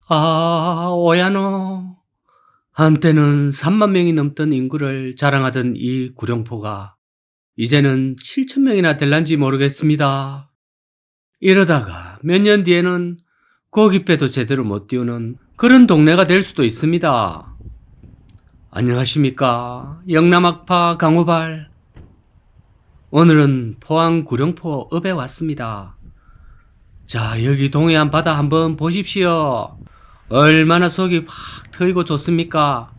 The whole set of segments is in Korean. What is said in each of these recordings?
오야노. 한때는 3만 명이 넘던 인구를 자랑하던 이 구룡포가 이제는 7천 명이나 될란지 모르겠습니다. 이러다가 몇 년 뒤에는 고깃배도 제대로 못 띄우는 그런 동네가 될 수도 있습니다. 안녕하십니까. 영남학파 강호발. 오늘은 포항 구룡포 읍에 왔습니다. 자, 여기 동해안 바다 한번 보십시오. 얼마나 속이 확 트이고 좋습니까?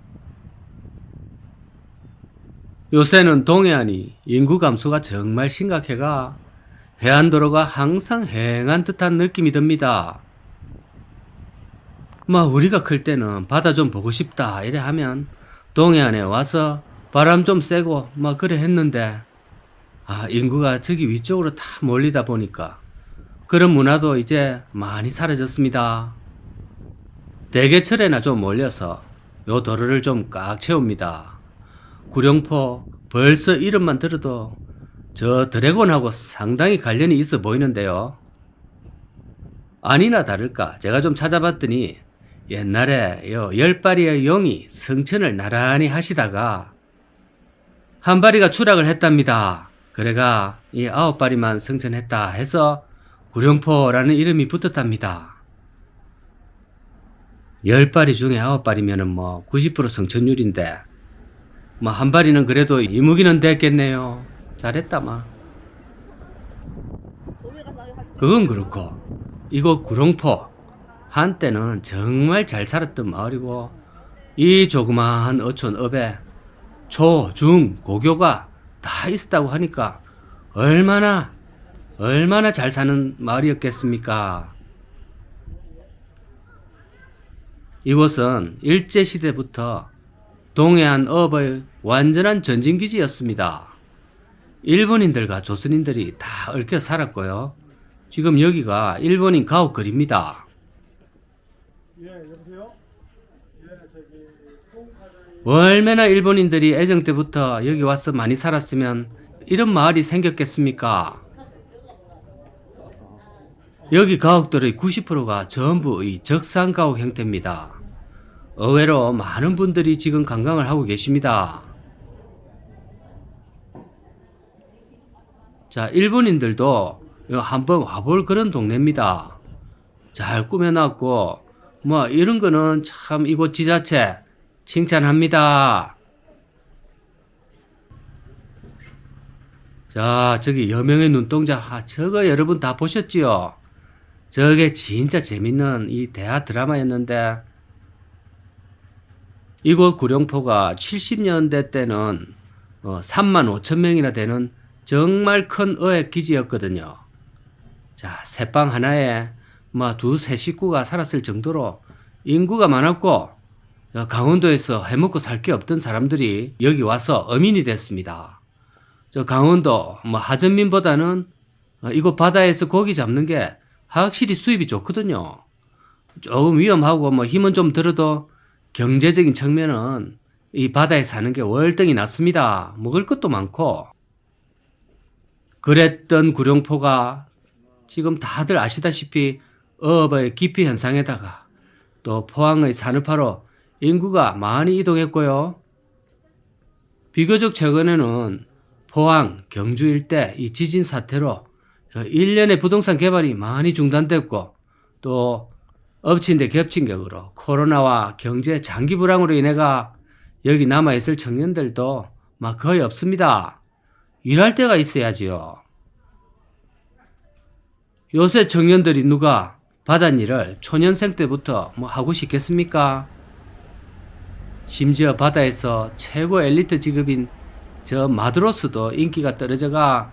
요새는 동해안이 인구 감소가 정말 심각해가 해안도로가 항상 휑한 듯한 느낌이 듭니다. 우리가 클 때는 바다 좀 보고 싶다 이래 하면 동해안에 와서 바람 좀 쐬고 그래 했는데 인구가 저기 위쪽으로 다 몰리다 보니까 그런 문화도 이제 많이 사라졌습니다. 대개철에나 좀 몰려서 요 도로를 좀 꽉 채웁니다. 구룡포 벌써 이름만 들어도 저 드래곤하고 상당히 관련이 있어 보이는데요. 아니나 다를까 제가 좀 찾아봤더니 옛날에 요 10마리의 용이 성천을 나란히 하시다가 한 마리가 추락을 했답니다. 그래가 이 9마리만 성천했다 해서 구룡포라는 이름이 붙었답니다. 10마리 중에 9마리면은 90% 성천율인데 한 마리는 그래도 이무기는 됐겠네요. 잘했다 그건 그렇고 이곳 구룡포 한때는 정말 잘 살았던 마을이고 이 조그마한 어촌읍에 초, 중, 고교가 다 있었다고 하니까 얼마나 잘 사는 마을이었겠습니까? 이곳은 일제시대부터 동해안 업의 완전한 전진기지였습니다. 일본인들과 조선인들이 다 얽혀 살았고요. 지금 여기가 일본인 가옥거리입니다. 여보세요? 얼마나 일본인들이 애정 때부터 여기 와서 많이 살았으면 이런 마을이 생겼겠습니까? 여기 가옥들의 90%가 전부 이 적산가옥 형태입니다. 의외로 많은 분들이 지금 관광을 하고 계십니다. 자, 일본인들도 한번 와볼 그런 동네입니다. 잘 꾸며놨고 이런 거는 참 이곳 지자체 칭찬합니다. 자, 저기 여명의 눈동자 저거 여러분 다 보셨지요? 저게 진짜 재밌는 이 대하 드라마였는데 이곳 구룡포가 70년대 때는 3만 5천 명이나 되는 정말 큰 어획 기지였거든요. 자, 새방 하나에 두세 식구가 살았을 정도로 인구가 많았고 강원도에서 해먹고 살 게 없던 사람들이 여기 와서 어민이 됐습니다. 저 강원도 하전민보다는 이곳 바다에서 고기 잡는 게 확실히 수입이 좋거든요. 조금 위험하고 힘은 좀 들어도 경제적인 측면은 이 바다에 사는 게 월등히 낫습니다. 먹을 것도 많고. 그랬던 구룡포가 지금 다들 아시다시피 어업의 기피 현상에다가 또 포항의 산업화로 인구가 많이 이동했고요. 비교적 최근에는 포항, 경주 일대 이 지진 사태로 1년에 부동산 개발이 많이 중단됐고 또 엎친 데 겹친 격으로 코로나와 경제 장기 불황으로 인해가 여기 남아있을 청년들도 거의 없습니다. 일할 데가 있어야지요. 요새 청년들이 누가 바닷일을 초년생 때부터 하고 싶겠습니까? 심지어 바다에서 최고 엘리트 직업인 저 마드로스도 인기가 떨어져가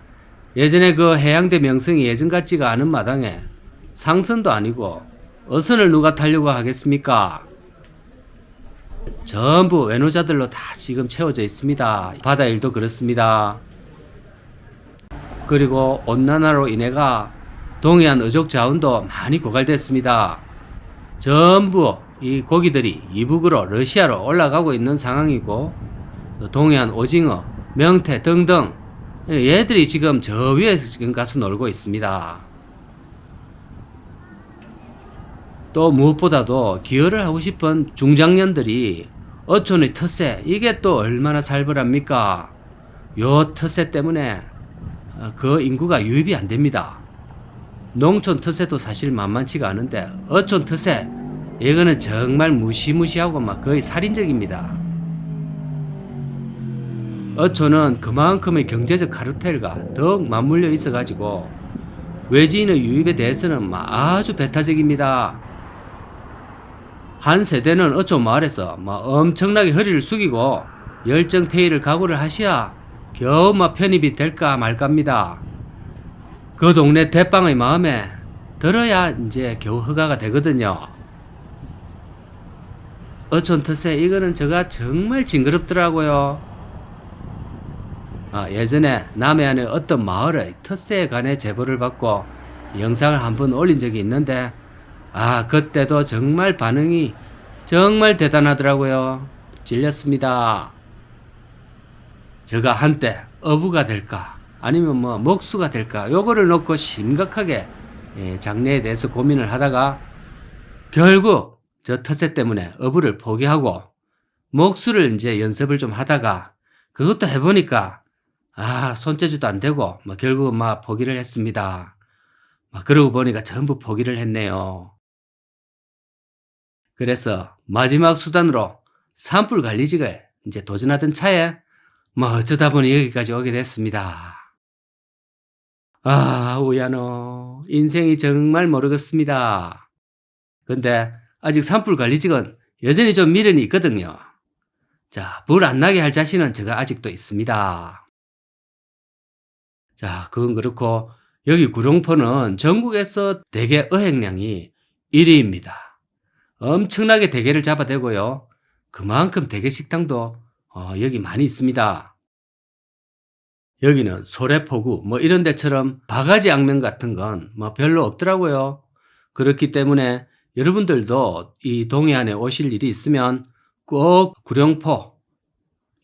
예전에 그 해양대 명성이 예전 같지가 않은 마당에 상선도 아니고 어선을 누가 타려고 하겠습니까? 전부 외노자들로 다 지금 채워져 있습니다. 바다 일도 그렇습니다. 그리고 온난화로 인해가 동해안 어족 자원도 많이 고갈됐습니다. 전부 이 고기들이 이북으로 러시아로 올라가고 있는 상황이고 동해안 오징어, 명태 등등 얘들이 지금 저 위에서 지금 가서 놀고 있습니다. 또 무엇보다도 기여를 하고 싶은 중장년들이 어촌의 텃세, 이게 또 얼마나 살벌합니까? 요 텃세 때문에 그 인구가 유입이 안 됩니다. 농촌 텃세도 사실 만만치가 않은데 어촌 텃세, 이거는 정말 무시무시하고 막 거의 살인적입니다. 어촌은 그만큼의 경제적 카르텔과 더욱 맞물려 있어가지고 외지인의 유입에 대해서는 아주 배타적입니다. 한 세대는 어촌 마을에서 엄청나게 허리를 숙이고 열정페이를 각오를 하셔야 겨우 편입이 될까 말까입니다. 그 동네 대빵의 마음에 들어야 이제 겨우 허가가 되거든요. 어촌 텃세, 이거는 제가 정말 징그럽더라고요. 예전에 남해안의 어떤 마을의 텃세에 관해 제보를 받고 영상을 한번 올린 적이 있는데 그때도 정말 반응이 정말 대단하더라고요. 찔렸습니다. 제가 한때 어부가 될까 아니면 목수가 될까 요거를 놓고 심각하게 장래에 대해서 고민을 하다가 결국 저 텃세 때문에 어부를 포기하고 목수를 이제 연습을 좀 하다가 그것도 해보니까 손재주도 안 되고 결국은 포기를 했습니다. 그러고 보니까 전부 포기를 했네요. 그래서 마지막 수단으로 산불 관리직을 이제 도전하던 차에 어쩌다 보니 여기까지 오게 됐습니다. 우야노, 인생이 정말 모르겠습니다. 근데 아직 산불 관리직은 여전히 좀 미련이 있거든요. 자, 불 안 나게 할 자신은 제가 아직도 있습니다. 자, 그건 그렇고 여기 구룡포는 전국에서 대게 어획량이 1위입니다. 엄청나게 대게를 잡아대고요. 그만큼 대게 식당도 여기 많이 있습니다. 여기는 소래포구 이런 데처럼 바가지 악명 같은 건 별로 없더라고요. 그렇기 때문에 여러분들도 이 동해안에 오실 일이 있으면 꼭 구룡포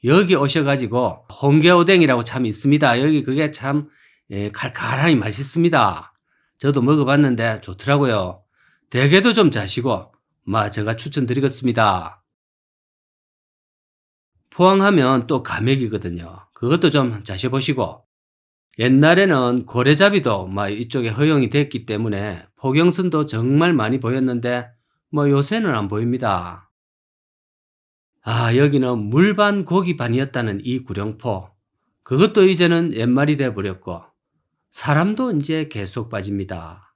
여기 오셔가지고 홍게오뎅이라고 참 있습니다. 여기 그게 참 칼칼하니 맛있습니다. 저도 먹어봤는데 좋더라고요. 대게도 좀 자시고 제가 추천드리겠습니다. 포항하면 또 가맥이거든요. 그것도 좀 자셔보시고 옛날에는 고래잡이도 이쪽에 허용이 됐기 때문에 포경선도 정말 많이 보였는데 요새는 안 보입니다. 여기는 물반 고기반이었다는 이 구룡포, 그것도 이제는 옛말이 돼버렸고 사람도 이제 계속 빠집니다.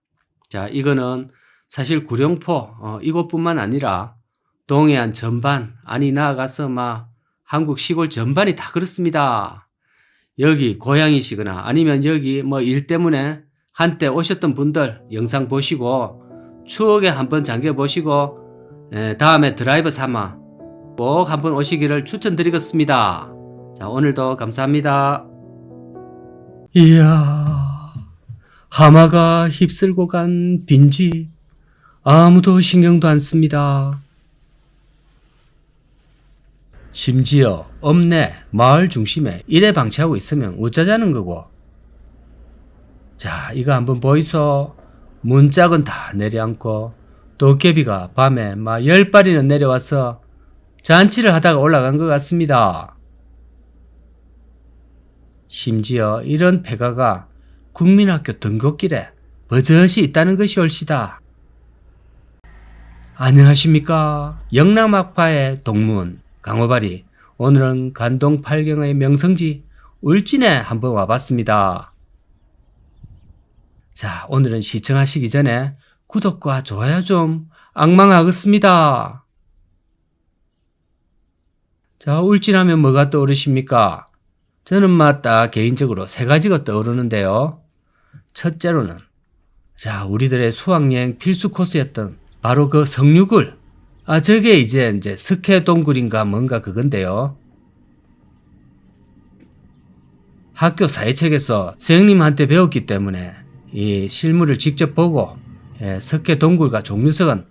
자, 이거는 사실 구룡포 이곳뿐만 아니라 동해안 전반, 나아가서 한국 시골 전반이 다 그렇습니다. 여기 고향이시거나 아니면 여기 일 때문에 한때 오셨던 분들 영상 보시고 추억에 한번 잠겨 보시고 다음에 드라이브 삼아 꼭 한번 오시기를 추천드리겠습니다. 자, 오늘도 감사합니다. 이야, 하마가 휩쓸고 간 빈지 아무도 신경도 안 씁니다. 심지어 읍내 마을 중심에 이래 방치하고 있으면 어쩌자는 거고. 자, 이거 한번 보이소. 문짝은 다 내려앉고 도깨비가 밤에 10발이나 내려와서 잔치를 하다가 올라간 것 같습니다. 심지어 이런 폐가가 국민학교 등굣길에 버젓이 있다는 것이 옳시다. 안녕하십니까. 영남학파의 동문 강호발이 오늘은 간동 팔경의 명성지 울진에 한번 와봤습니다. 자, 오늘은 시청하시기 전에 구독과 좋아요 좀 앙망하겠습니다. 자, 울진하면 뭐가 떠오르십니까? 저는 딱 개인적으로 3가지가 떠오르는데요. 첫째로는 우리들의 수학여행 필수 코스였던 바로 그 성류굴. 저게 이제 석회동굴인가 뭔가 그건데요. 학교 사회책에서 선생님한테 배웠기 때문에 이 실물을 직접 보고 석회동굴과 종류석은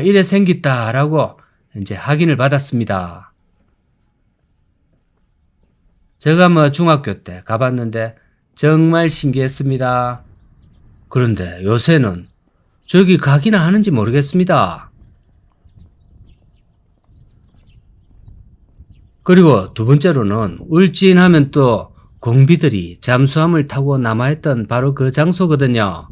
이래 생겼다라고 이제 확인을 받았습니다. 제가 중학교 때 가봤는데 정말 신기했습니다. 그런데 요새는 저기 가기나 하는지 모르겠습니다. 그리고 두 번째로는 울진하면 또 공비들이 잠수함을 타고 남아있던 바로 그 장소거든요.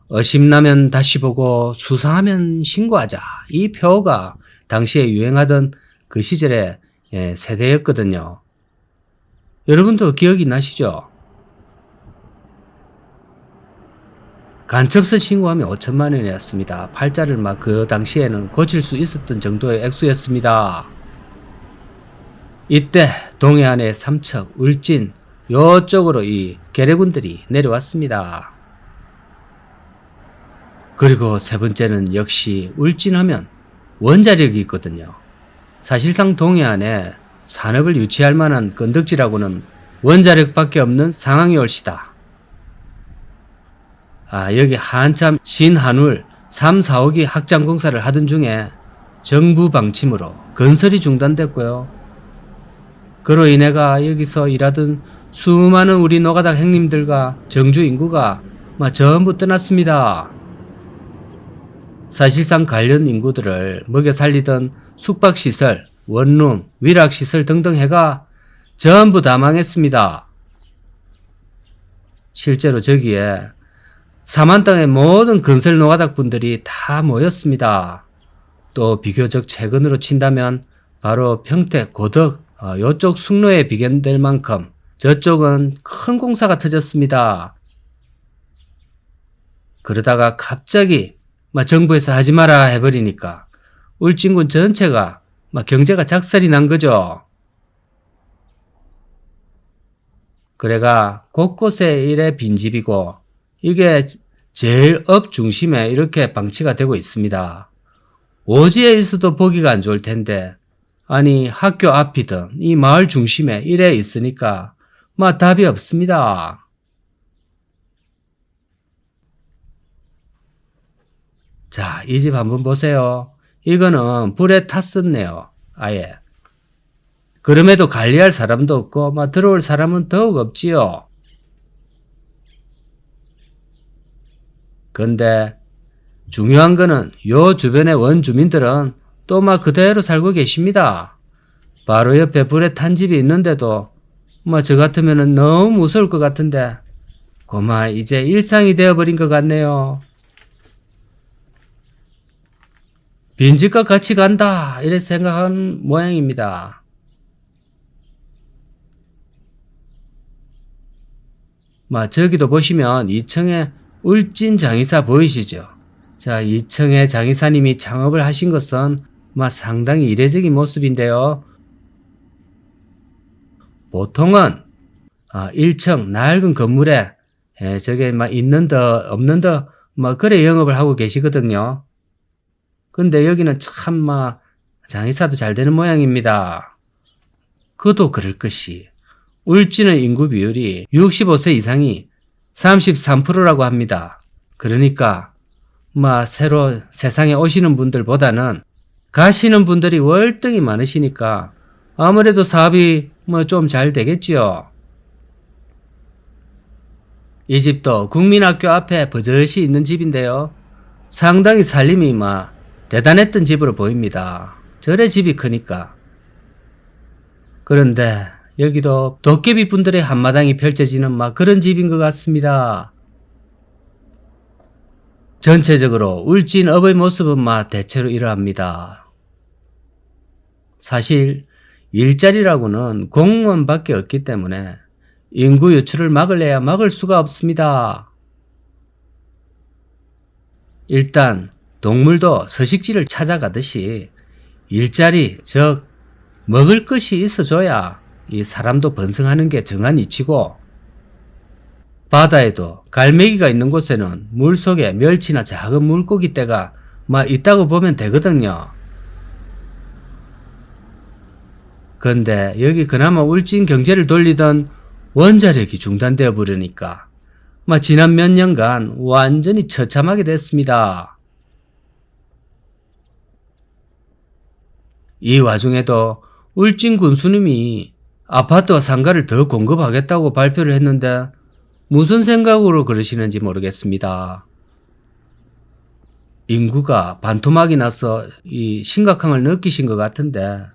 어심나면 다시 보고 수상하면 신고하자. 이 표어가 당시에 유행하던 그 시절의 세대였거든요. 여러분도 기억이 나시죠? 간첩선 신고하면 5천만 원이었습니다. 팔자를 막 그 당시에는 고칠 수 있었던 정도의 액수였습니다. 이때 동해안의 삼척, 울진 요쪽으로 이 괴뢰군들이 내려왔습니다. 그리고 세 번째는 역시 울진하면 원자력이 있거든요. 사실상 동해안에 산업을 유치할 만한 건덕지라고는 원자력밖에 없는 상황이 올시다. 여기 한참 신한울 3, 4호기 확장 공사를 하던 중에 정부 방침으로 건설이 중단됐고요. 그로 인해가 여기서 일하던 수많은 우리 노가다 형님들과 정주 인구가 전부 떠났습니다. 사실상 관련 인구들을 먹여 살리던 숙박시설, 원룸, 위락시설 등등 해가 전부 다 망했습니다. 실제로 저기에 사만 땅의 모든 건설 노가닥분들이 다 모였습니다. 또 비교적 최근으로 친다면 바로 평택, 고덕, 요쪽 숙로에 비견될 만큼 저쪽은 큰 공사가 터졌습니다. 그러다가 갑자기 정부에서 하지 마라 해버리니까 울진군 전체가 경제가 작살이 난 거죠. 그래가 곳곳에 이래 빈집이고 이게 제일 업 중심에 이렇게 방치가 되고 있습니다. 오지에 있어도 보기가 안 좋을 텐데 아니 학교 앞이든 이 마을 중심에 이래 있으니까 답이 없습니다. 자, 이 집 한번 보세요. 이거는 불에 탔었네요. 아예. 그럼에도 관리할 사람도 없고 들어올 사람은 더욱 없지요. 근데 중요한 거는 요 주변의 원주민들은 또 그대로 살고 계십니다. 바로 옆에 불에 탄 집이 있는데도 저 같으면 너무 무서울 것 같은데 이제 일상이 되어버린 것 같네요. 빈집과 같이 간다 이래 생각한 모양입니다. 저기도 보시면 2층에 울진 장의사 보이시죠? 자, 2층에 장의사님이 창업을 하신 것은 상당히 이례적인 모습인데요. 보통은 1층 낡은 건물에 저게 있는 더 없는 더 그래 영업을 하고 계시거든요. 근데 여기는 참 장의사도 잘 되는 모양입니다. 그도 그럴 것이 울진의 인구 비율이 65세 이상이 33%라고 합니다. 그러니까 새로 세상에 오시는 분들보다는 가시는 분들이 월등히 많으시니까 아무래도 사업이 좀 잘 되겠지요. 이 집도 국민학교 앞에 버젓이 있는 집인데요. 상당히 살림이 대단했던 집으로 보입니다. 저래 집이 크니까. 그런데 여기도 도깨비 분들의 한마당이 펼쳐지는 그런 집인 것 같습니다. 전체적으로 울진읍의 모습은 대체로 이러합니다. 사실 일자리라고는 공무원밖에 없기 때문에 인구 유출을 막으려야 막을 수가 없습니다. 일단 동물도 서식지를 찾아가듯이 일자리, 즉 먹을 것이 있어줘야 이 사람도 번성하는 게 정한 이치고, 바다에도 갈매기가 있는 곳에는 물속에 멸치나 작은 물고기 떼가 있다고 보면 되거든요. 근데 여기 그나마 울진 경제를 돌리던 원자력이 중단되어 버리니까 지난 몇 년간 완전히 처참하게 됐습니다. 이 와중에도 울진 군수님이 아파트와 상가를 더 공급하겠다고 발표를 했는데 무슨 생각으로 그러시는지 모르겠습니다. 인구가 반토막이 나서 이 심각함을 느끼신 것 같은데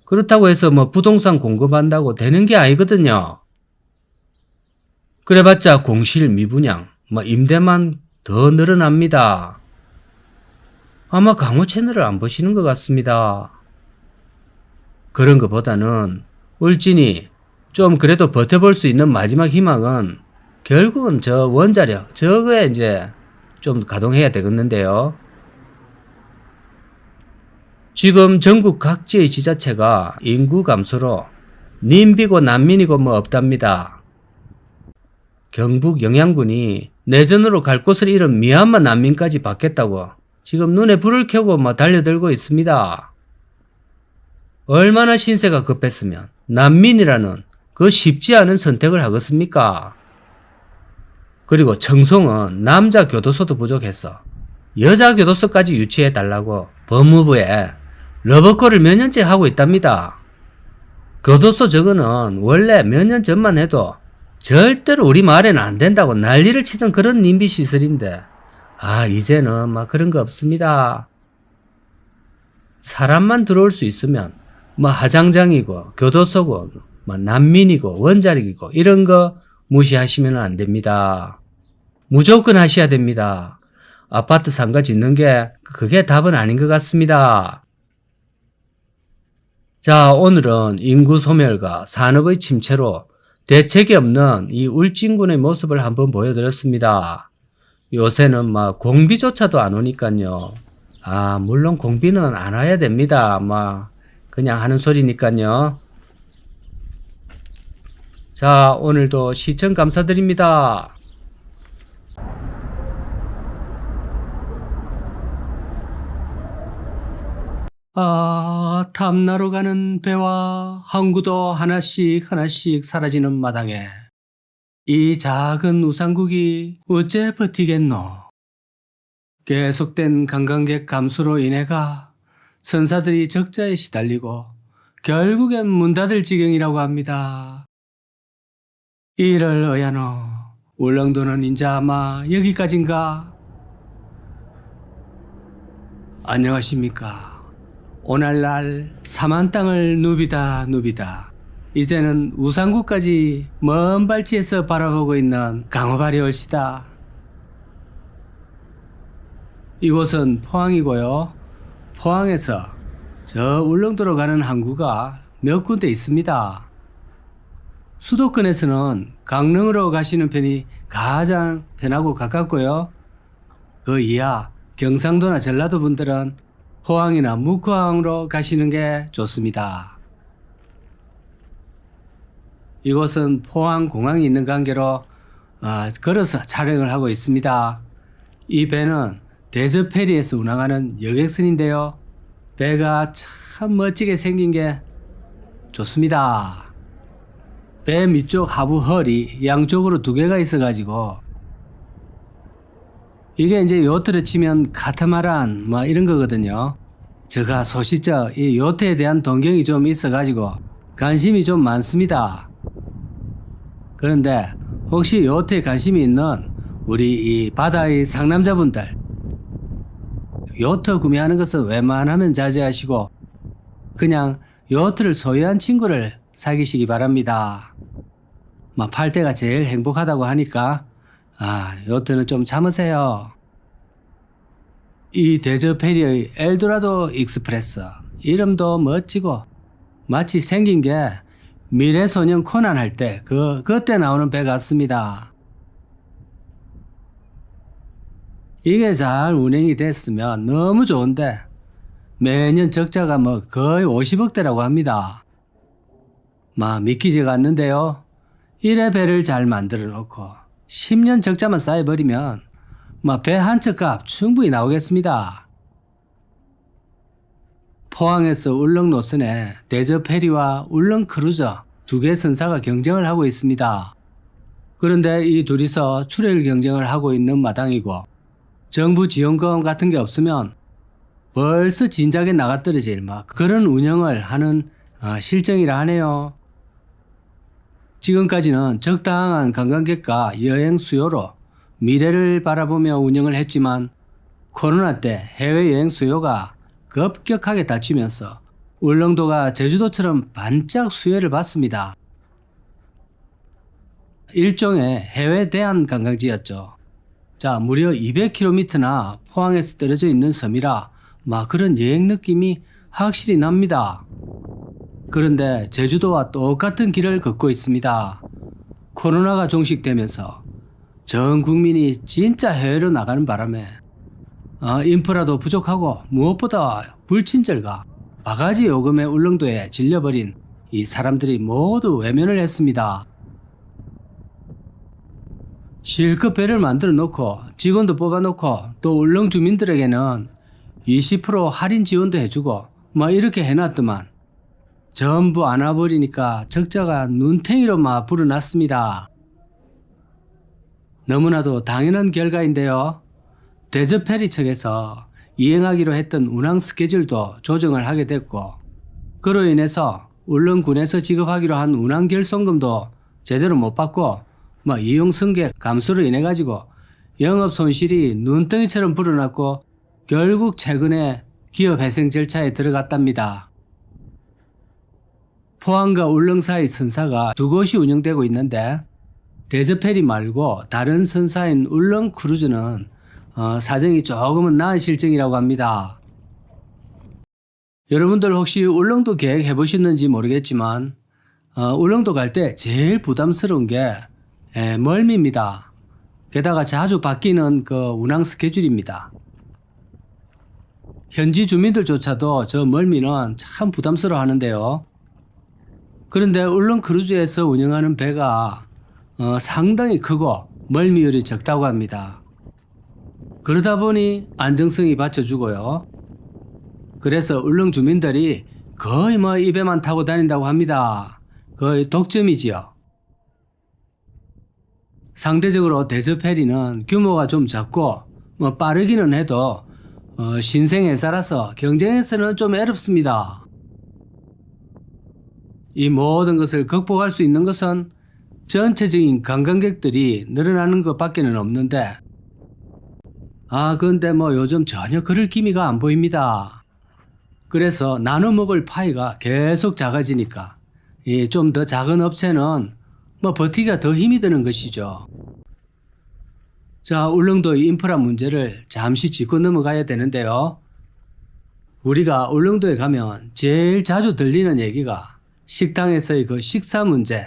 그렇다고 해서 뭐 부동산 공급한다고 되는 게 아니거든요. 그래봤자 공실 미분양, 뭐 임대만 더 늘어납니다. 아마 강호 채널을 안 보시는 것 같습니다. 그런 것보다는 울진이 좀 그래도 버텨볼 수 있는 마지막 희망은 결국은 저 원자력, 저거에 이제 좀 가동해야 되겠는데요. 지금 전국 각지의 지자체가 인구 감소로 님비고 난민이고 뭐 없답니다. 경북 영양군이 내전으로 갈 곳을 잃은 미얀마 난민까지 받겠다고 지금 눈에 불을 켜고 뭐 달려들고 있습니다. 얼마나 신세가 급했으면 난민이라는 그 쉽지 않은 선택을 하겠습니까? 그리고 청송은 남자 교도소도 부족해서 여자 교도소까지 유치해 달라고 법무부에 러버콜을 몇 년째 하고 있답니다. 교도소 저거는 원래 몇 년 전만 해도 절대로 우리 마을에는 안 된다고 난리를 치던 그런 님비 시설인데 이제는 막 그런 거 없습니다. 사람만 들어올 수 있으면 뭐 하장장이고 교도소고 뭐 난민이고 원자력이고 이런 거 무시하시면 안 됩니다. 무조건 하셔야 됩니다. 아파트 상가 짓는 게 그게 답은 아닌 것 같습니다. 자, 오늘은 인구 소멸과 산업의 침체로 대책이 없는 이 울진군의 모습을 한번 보여드렸습니다. 요새는 막 공비조차도 안 오니까요. 물론 공비는 안 와야 됩니다. 그냥 하는 소리니까요. 자, 오늘도 시청 감사드립니다. 탐나러 가는 배와 항구도 하나씩 사라지는 마당에 이 작은 우상국이 어째 버티겠노? 계속된 관광객 감소로 인해가 선사들이 적자에 시달리고 결국엔 문 닫을 지경이라고 합니다. 이를 어야노, 울릉도는 인제 아마 여기까지인가? 안녕하십니까. 오늘날 삼한 땅을 누비다 이제는 우상구까지 먼 발치에서 바라보고 있는 강호발이 올시다. 이곳은 포항이고요. 포항에서 저 울릉도로 가는 항구가 몇 군데 있습니다. 수도권에서는 강릉으로 가시는 편이 가장 편하고 가깝고요. 그 이하 경상도나 전라도 분들은 포항이나 묵호항으로 가시는 게 좋습니다. 이곳은 포항공항이 있는 관계로 걸어서 촬영을 하고 있습니다. 이 배는 대저페리에서 운항하는 여객선인데요. 배가 참 멋지게 생긴 게 좋습니다. 배 밑쪽 하부 헐이 양쪽으로 두 개가 있어가지고 이게 이제 요트를 치면 카타마란 이런 거거든요. 제가 소시적 이 요트에 대한 동경이 좀 있어가지고 관심이 좀 많습니다. 그런데 혹시 요트에 관심이 있는 우리 이 바다의 상남자분들, 요트 구매하는 것은 웬만하면 자제하시고 그냥 요트를 소유한 친구를 사귀시기 바랍니다. 팔 때가 제일 행복하다고 하니까 요트는 좀 참으세요. 이 대저페리의 엘도라도 익스프레스, 이름도 멋지고 마치 생긴 게 미래소년 코난 할 때 그때 나오는 배 같습니다. 이게 잘 운행이 됐으면 너무 좋은데 매년 적자가 거의 50억대라고 합니다. 믿기지가 않는데요. 1회 배를 잘 만들어 놓고 10년 적자만 쌓여버리면 배 한 척 값 충분히 나오겠습니다. 포항에서 울릉 노선에 대저페리와 울릉 크루저 두 개 선사가 경쟁을 하고 있습니다. 그런데 이 둘이서 출혈 경쟁을 하고 있는 마당이고 정부 지원금 같은 게 없으면 벌써 진작에 나가떨어질 그런 운영을 하는 실정이라 하네요. 지금까지는 적당한 관광객과 여행 수요로 미래를 바라보며 운영을 했지만 코로나 때 해외여행 수요가 급격하게 닫히면서 울릉도가 제주도처럼 반짝 수혜를 받습니다. 일종의 해외 대한 관광지였죠. 자, 무려 200km나 포항에서 떨어져 있는 섬이라 그런 여행 느낌이 확실히 납니다. 그런데 제주도와 똑같은 길을 걷고 있습니다. 코로나가 종식되면서 전 국민이 진짜 해외로 나가는 바람에 인프라도 부족하고 무엇보다 불친절과 바가지 요금에 울릉도에 질려버린 이 사람들이 모두 외면을 했습니다. 실컷 배를 만들어 놓고 직원도 뽑아 놓고 또 울릉 주민들에게는 20% 할인 지원도 해주고 이렇게 해놨더만 전부 안 와버리니까 적자가 눈탱이로 불어났습니다. 너무나도 당연한 결과인데요. 대저페리 측에서 이행하기로 했던 운항 스케줄도 조정을 하게 됐고, 그로 인해서 울릉군에서 지급하기로 한 운항 결손금도 제대로 못 받고 이용 승객 감소로 인해 가지고 영업 손실이 눈덩이처럼 불어났고 결국 최근에 기업 회생 절차에 들어갔답니다. 포항과 울릉 사이 선사가 두 곳이 운영되고 있는데 대저페리 말고 다른 선사인 울릉 크루즈는 사정이 조금은 나은 실정이라고 합니다. 여러분들 혹시 울릉도 계획해 보셨는지 모르겠지만 울릉도 갈 때 제일 부담스러운 게 멀미입니다. 게다가 자주 바뀌는 그 운항 스케줄입니다. 현지 주민들조차도 저 멀미는 참 부담스러워 하는데요. 그런데 울릉 크루즈에서 운영하는 배가 상당히 크고 멀미율이 적다고 합니다. 그러다 보니 안정성이 받쳐주고요. 그래서 울릉 주민들이 거의 이 배만 타고 다닌다고 합니다. 거의 독점이지요. 상대적으로 대저페리는 규모가 좀 작고 빠르기는 해도 신생회사라서 경쟁에서는 좀 어렵습니다. 이 모든 것을 극복할 수 있는 것은 전체적인 관광객들이 늘어나는 것밖에는 없는데 그런데 요즘 전혀 그럴 기미가 안 보입니다. 그래서 나눠 먹을 파이가 계속 작아지니까 좀 더 작은 업체는 버티기가 더 힘이 드는 것이죠. 자, 울릉도의 인프라 문제를 잠시 짚고 넘어가야 되는데요. 우리가 울릉도에 가면 제일 자주 들리는 얘기가 식당에서의 그 식사 문제,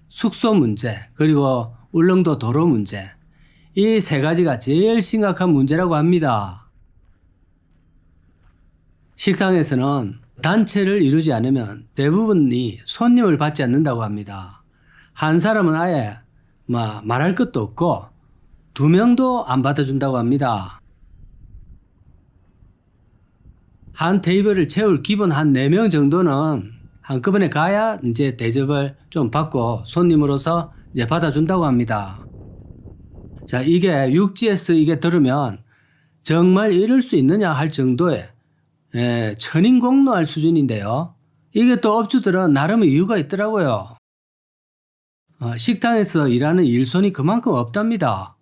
숙소 문제, 그리고 울릉도 도로 문제, 이 세 가지가 제일 심각한 문제라고 합니다. 식당에서는 단체를 이루지 않으면 대부분이 손님을 받지 않는다고 합니다. 한 사람은 아예 말할 것도 없고 2명도 안 받아준다고 합니다. 한 테이블을 채울 기본 한 4명 정도는 한꺼번에 가야 이제 대접을 좀 받고 손님으로서 이제 받아준다고 합니다. 자, 이게 육지에서 이게 들으면 정말 이럴 수 있느냐 할 정도의 천인공노할 수준인데요. 이게 또 업주들은 나름의 이유가 있더라고요. 식당에서 일하는 일손이 그만큼 없답니다.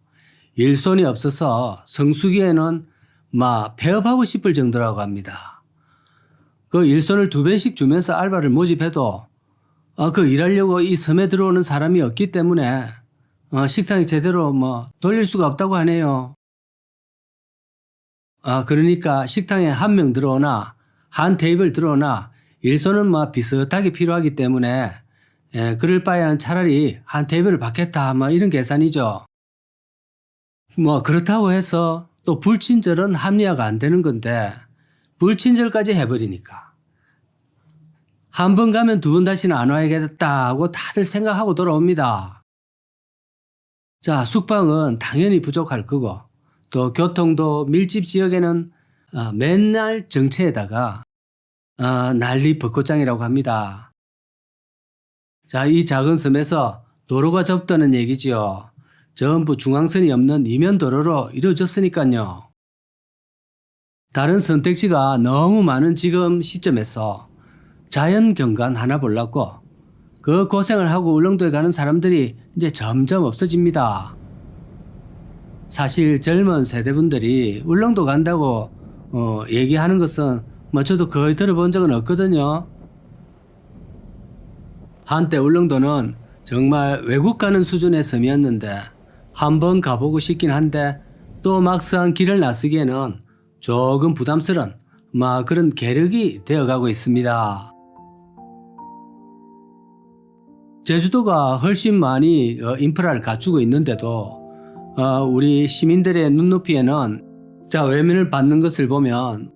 일손이 없어서 성수기에는 폐업하고 싶을 정도라고 합니다. 그 일손을 2배씩 주면서 알바를 모집해도 그 일하려고 이 섬에 들어오는 사람이 없기 때문에 식당이 제대로 돌릴 수가 없다고 하네요. 그러니까 식당에 한 명 들어오나 한 테이블 들어오나 일손은 비슷하게 필요하기 때문에 그럴 바에는 차라리 한 테이블을 받겠다 이런 계산이죠. 그렇다고 해서 또 불친절은 합리화가 안 되는 건데 불친절까지 해버리니까 한 번 가면 2번 다시는 안 와야겠다 하고 다들 생각하고 돌아옵니다. 자, 숙박은 당연히 부족할 거고 또 교통도 밀집 지역에는 맨날 정체에다가 난리 벚꽃장이라고 합니다. 자, 이 작은 섬에서 도로가 좁다는 얘기지요. 전부 중앙선이 없는 이면도로로 이루어졌으니까요. 다른 선택지가 너무 많은 지금 시점에서 자연경관 하나 보려고 그 고생을 하고 울릉도에 가는 사람들이 이제 점점 없어집니다. 사실 젊은 세대분들이 울릉도 간다고 얘기하는 것은 뭐 저도 거의 들어본 적은 없거든요. 한때 울릉도는 정말 외국 가는 수준의 섬이었는데 한번 가보고 싶긴 한데 또 막상 길을 나서기에는 조금 부담스러운 그런 계력이 되어가고 있습니다. 제주도가 훨씬 많이 인프라를 갖추고 있는데도 우리 시민들의 눈높이에는 외면을 받는 것을 보면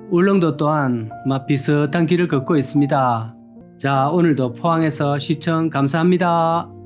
울릉도 또한 비슷한 길을 걷고 있습니다. 오늘도 포항에서 시청 감사합니다.